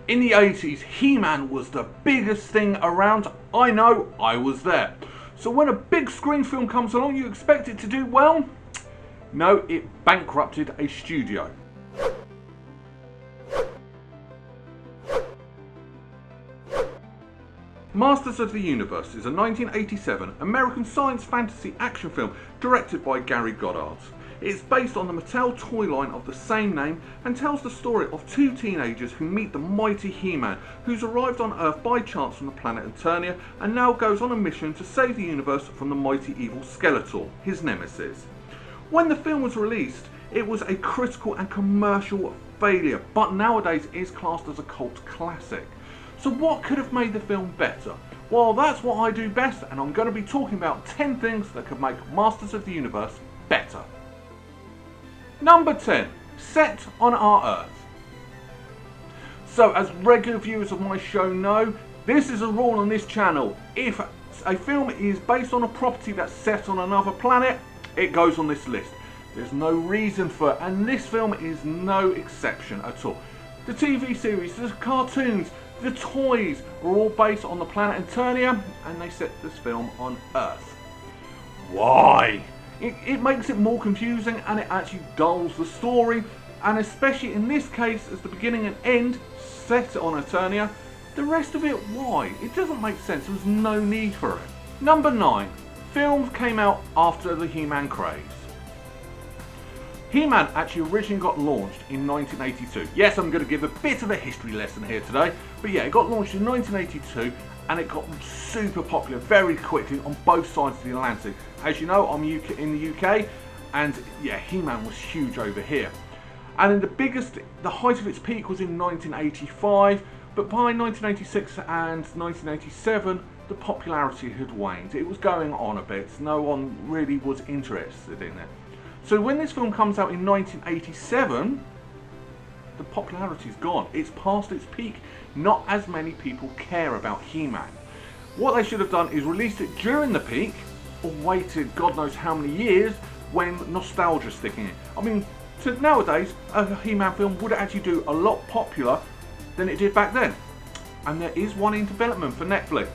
In the 80s, He-Man was the biggest thing around. I know, I was there. So when a big screen film comes along, you expect it to do well? No, it bankrupted a studio. Masters of the Universe is a 1987 American science fantasy action film directed by Gary Goddard. It's based on the Mattel toy line of the same name and tells the story of two teenagers who meet the mighty He-Man, who's arrived on Earth by chance from the planet Eternia and now goes on a mission to save the universe from the mighty evil Skeletor, his nemesis. When the film was released, it was a critical and commercial failure, but nowadays is classed as a cult classic. So what could have made the film better? Well, that's what I do best, and I'm going to be talking about 10 things that could make Masters of the Universe better. Number 10. Set on our Earth. So, as regular viewers of my show know, this is a rule on this channel. If a film is based on a property that's set on another planet, it goes on this list. There's no reason for it, and this film is no exception at all. The TV series, the cartoons, the toys are all based on the planet Eternia, and they set this film on Earth. Why? It makes it more confusing, and it actually dulls the story, and especially in this case as the beginning and end set on Eternia. The rest of it, why? It doesn't make sense. There was no need for it. Number 9. Films came out after the He-Man craze. He-Man actually originally got launched in 1982. Yes, I'm going to give a bit of a history lesson here today, but yeah, it got launched in 1982 and it got super popular very quickly on both sides of the Atlantic. As you know, I'm in the UK, and yeah, He-Man was huge over here. And in the height of its peak was in 1985, but by 1986 and 1987, the popularity had waned. It was going on a bit. No one really was interested in it. So when this film comes out in 1987, the popularity's gone. It's past its peak. Not as many people care about He-Man. What they should have done is released it during the peak, or waited God knows how many years when nostalgia's sticking in. I mean, nowadays, a He-Man film would actually do a lot popular than it did back then. And there is one in development for Netflix.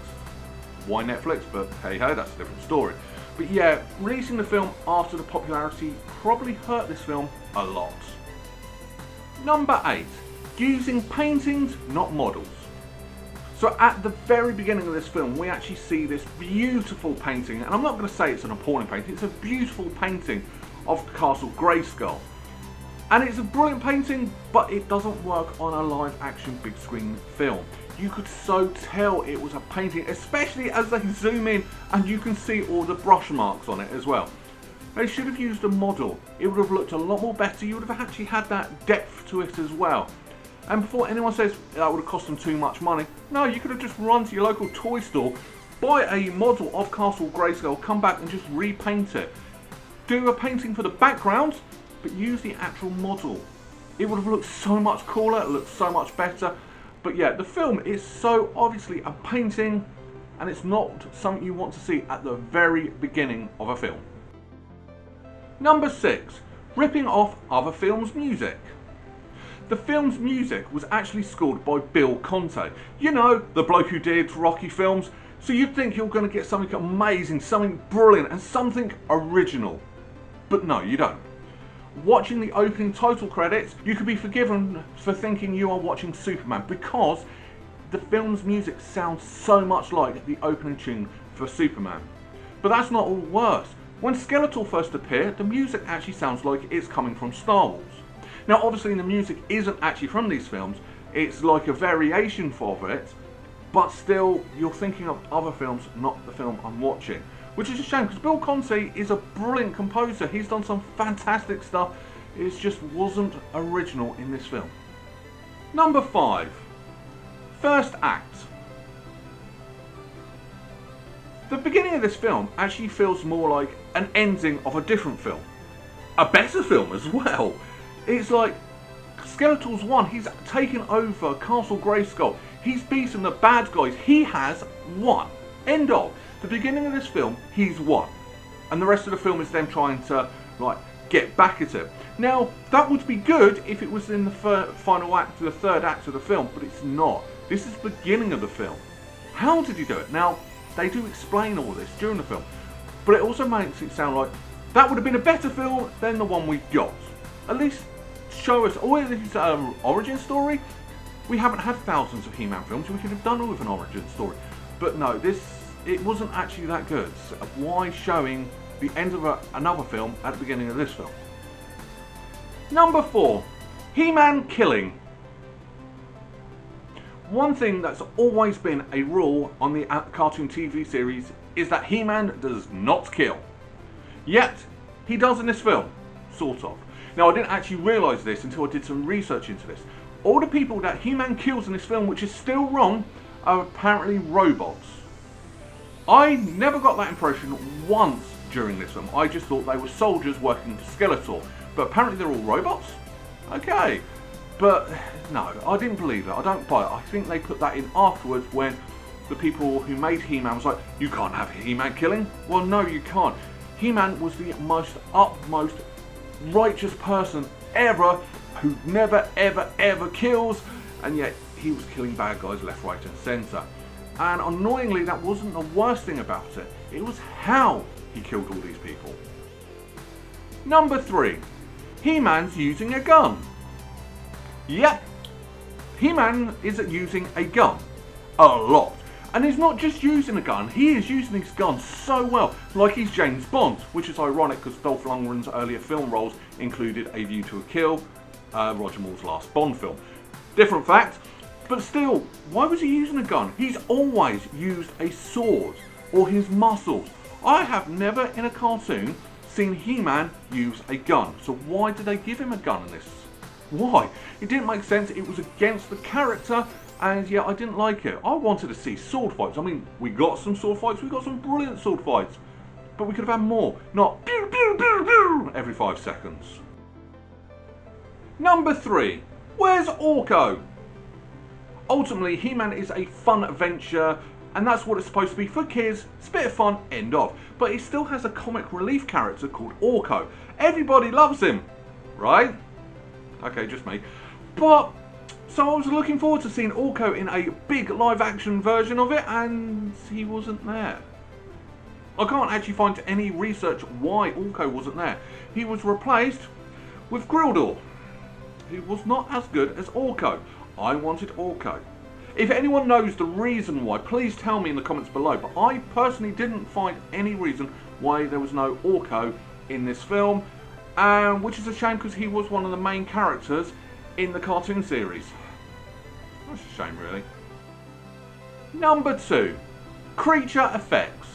Why Netflix? But hey ho, that's a different story. But yeah, releasing the film after the popularity probably hurt this film a lot. Number 8. Using paintings, not models. So at the very beginning of this film, we actually see this beautiful painting, and I'm not going to say it's an appalling painting, it's a beautiful painting of Castle Grayskull. And it's a brilliant painting, but it doesn't work on a live action big screen film. You could so tell it was a painting, especially as they zoom in and you can see all the brush marks on it as well. They should have used a model. It would have looked a lot more better. You would have actually had that depth to it as well. And before anyone says that would have cost them too much money, no, you could have just run to your local toy store, buy a model of Castle Grayskull, come back and just repaint it. Do a painting for the background, but use the actual model. It would have looked so much cooler, it looked so much better. But yeah, the film is so obviously a painting, and it's not something you want to see at the very beginning of a film. Number 6. Ripping off other films' music. The film's music was actually scored by Bill Conti. You know, the bloke who did Rocky films. So you'd think you're going to get something amazing, something brilliant, and something original. But no, you don't. Watching the opening title credits, you could be forgiven for thinking you are watching Superman, because the film's music sounds so much like the opening tune for Superman. But that's not all worse. When Skeletor first appeared, the music actually sounds like it's coming from Star Wars. Now obviously the music isn't actually from these films, it's like a variation of it, but still you're thinking of other films, not the film I'm watching. Which is a shame, because Bill Conti is a brilliant composer. He's done some fantastic stuff. It just wasn't original in this film. Number 5. First act. The beginning of this film actually feels more like an ending of a different film. A better film as well. It's like Skeletor's won. He's taken over Castle Grayskull. He's beaten the bad guys. He has won. End of. The beginning of this film, he's won. And the rest of the film is them trying to get back at it. Now, that would be good if it was in the final act, the third act of the film, but it's not. This is the beginning of the film. How did he do it? Now, they do explain all this during the film, but it also makes it sound like that would have been a better film than the one we got. At least show us, or this is an origin story. We haven't had thousands of He-Man films, we could have done it with an origin story. But no, it wasn't actually that good. So why showing the end of another film at the beginning of this film? Number 4, He-Man killing. One thing that's always been a rule on the cartoon TV series is that He-Man does not kill. Yet, he does in this film, sort of. Now, I didn't actually realise this until I did some research into this. All the people that He-Man kills in this film, which is still wrong, are apparently robots. I never got that impression once during this film. I just thought they were soldiers working for Skeletor. But apparently they're all robots? Okay. But no, I didn't believe it. I don't buy it. I think they put that in afterwards when the people who made He-Man was like, you can't have He-Man killing. Well, no, you can't. He-Man was the utmost righteous person ever who never, ever, ever kills. And yet he was killing bad guys left, right and centre. And annoyingly, that wasn't the worst thing about it. It was how he killed all these people. Number 3. He-Man's using a gun. Yep, He-Man is using a gun. A lot. And he's not just using a gun, he is using his gun so well, like he's James Bond, which is ironic because Dolph Lundgren's earlier film roles included A View to a Kill, Roger Moore's last Bond film. Different fact, but still, why was he using a gun? He's always used a sword, or his muscles. I have never in a cartoon seen He-Man use a gun, so why did they give him a gun in this? Why? It didn't make sense, it was against the character, and yeah, I didn't like it. I wanted to see sword fights. I mean, we got some sword fights, we got some brilliant sword fights, but we could have had more, not pew pew pew pew every 5 seconds. Number 3, where's Orko? Ultimately, He-Man is a fun adventure, and that's what it's supposed to be for kids. It's a bit of fun, end of. But he still has a comic relief character called Orko. Everybody loves him, right? Okay, just me. But, so I was looking forward to seeing Orko in a big live action version of it, and he wasn't there. I can't actually find any research why Orko wasn't there. He was replaced with Grildor. He was not as good as Orko. I wanted Orko. If anyone knows the reason why, please tell me in the comments below, but I personally didn't find any reason why there was no Orko in this film, which is a shame because he was one of the main characters in the cartoon series. That's a shame, really. Number 2, creature effects.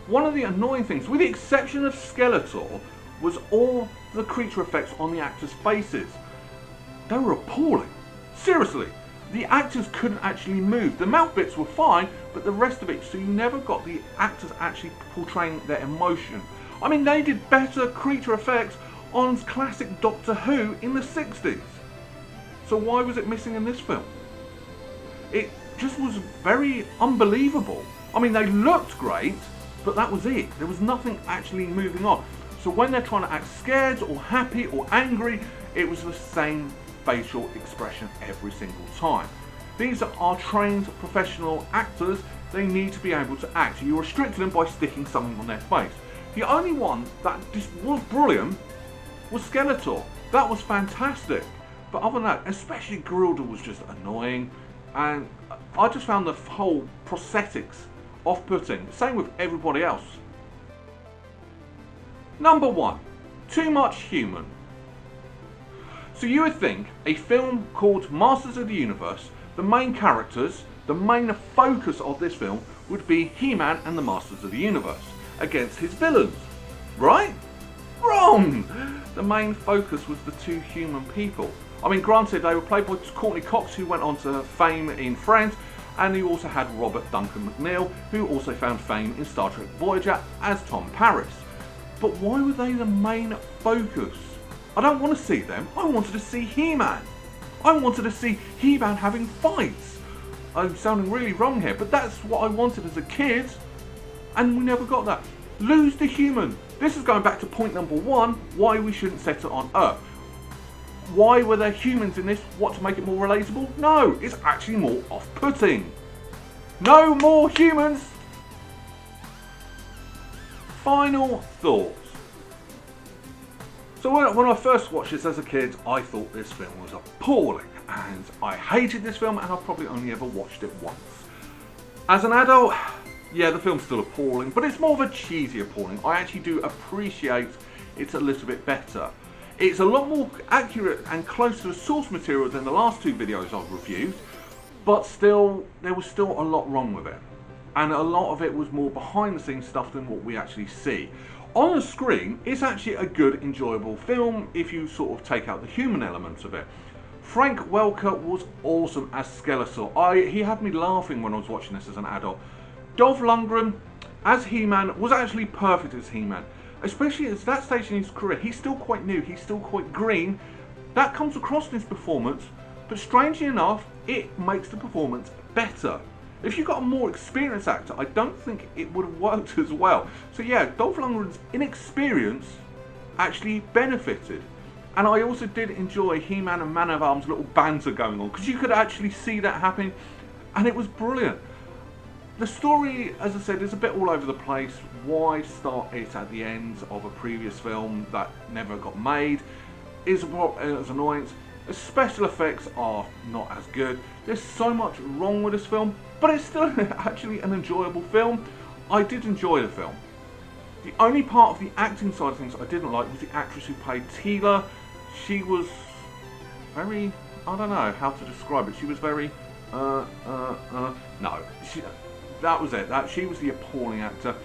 One of the annoying things, with the exception of Skeletor, was all the creature effects on the actors' faces. They were appalling. Seriously, the actors couldn't actually move. The mouth bits were fine, but the rest of it, so you never got the actors actually portraying their emotion. I mean, they did better creature effects on classic Doctor Who in the 60s. So why was it missing in this film? It just was very unbelievable. I mean, they looked great, but that was it. There was nothing actually moving on. So when they're trying to act scared or happy or angry, it was the same facial expression every single time. These are trained professional actors. They need to be able to act. You restrict them by sticking something on their face. The only one that just was brilliant was Skeletor. That was fantastic. But other than that, especially Grildor was just annoying. And I just found the whole prosthetics off-putting. Same with everybody else. Number 1, too much human. So you would think a film called Masters of the Universe, the main characters, the main focus of this film would be He-Man and the Masters of the Universe against his villains, right? Wrong! The main focus was the 2 human people. I mean, granted, they were played by Courteney Cox, who went on to fame in Friends, and you also had Duncan McNeill, who also found fame in Star Trek Voyager as Tom Paris. But why were they the main focus? I don't want to see them. I wanted to see He-Man. I wanted to see He-Man having fights. I'm sounding really wrong here, but that's what I wanted as a kid, and we never got that. Lose the human. This is going back to point number 1, why we shouldn't set it on Earth. Why were there humans in this? What, to make it more relatable? No, it's actually more off-putting. No more humans! Final thoughts. So when I first watched this as a kid, I thought this film was appalling, and I hated this film, and I've probably only ever watched it once. As an adult, yeah, the film's still appalling, but it's more of a cheesy appalling. I actually do appreciate it's a little bit better. It's a lot more accurate and close to the source material than the last 2 videos I've reviewed, but still, there was still a lot wrong with it. And a lot of it was more behind the scenes stuff than what we actually see. On the screen, it's actually a good, enjoyable film if you sort of take out the human elements of it. Frank Welker was awesome as Skeletor. He had me laughing when I was watching this as an adult. Dolph Lundgren as He-Man was actually perfect as He-Man. Especially at that stage in his career, he's still quite new, he's still quite green. That comes across in his performance, but strangely enough, it makes the performance better. If you got a more experienced actor, I don't think it would have worked as well. So yeah, Dolph Lundgren's inexperience actually benefited. And I also did enjoy He-Man and Man of Arms' little banter going on, because you could actually see that happening, and it was brilliant. The story, as I said, is a bit all over the place. Why start it at the end of a previous film that never got made is an annoyance. The special effects are not as good. There's so much wrong with this film, but it's still actually an enjoyable film. I did enjoy the film. The only part of the acting side of things I didn't like was the actress who played Teela. She was very, I don't know how to describe it. She was very, no. That was it. She was the appalling actor.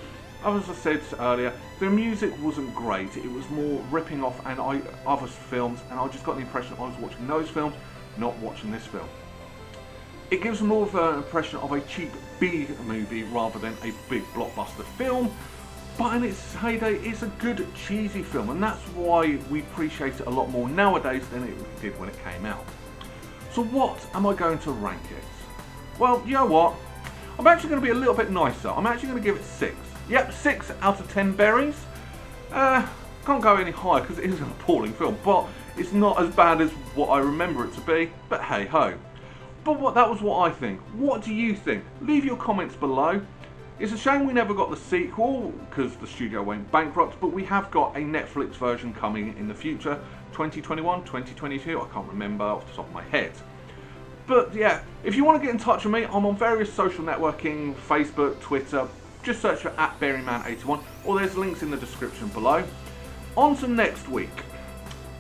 As I said earlier, the music wasn't great. It was more ripping off other films, and I just got the impression I was watching those films, not watching this film. It gives more of an impression of a cheap B movie rather than a big blockbuster film, but in its heyday, it's a good cheesy film, and that's why we appreciate it a lot more nowadays than it did when it came out. So what am I going to rank it? Well, you know what? I'm actually going to be a little bit nicer. I'm actually going to give it 6. Yep, 6 out of 10 berries. Can't go any higher because it is an appalling film, but it's not as bad as what I remember it to be. But hey ho. But that was what I think. What do you think? Leave your comments below. It's a shame we never got the sequel because the studio went bankrupt, but we have got a Netflix version coming in the future, 2021, 2022. I can't remember off the top of my head. But yeah, if you want to get in touch with me, I'm on various social networking, Facebook, Twitter. Just search for @berryman81, or there's links in the description below. On to next week.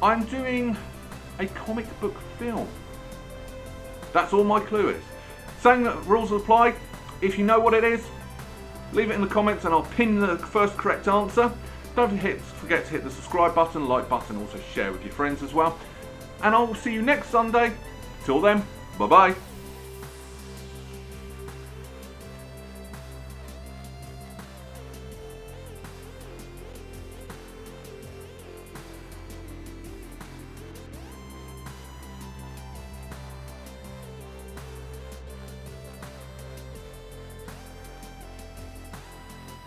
I'm doing a comic book film. That's all my clue is. Same rules apply. If you know what it is, leave it in the comments and I'll pin the first correct answer. Don't forget to hit the subscribe button, like button, also share with your friends as well. And I will see you next Sunday. Till then, bye bye.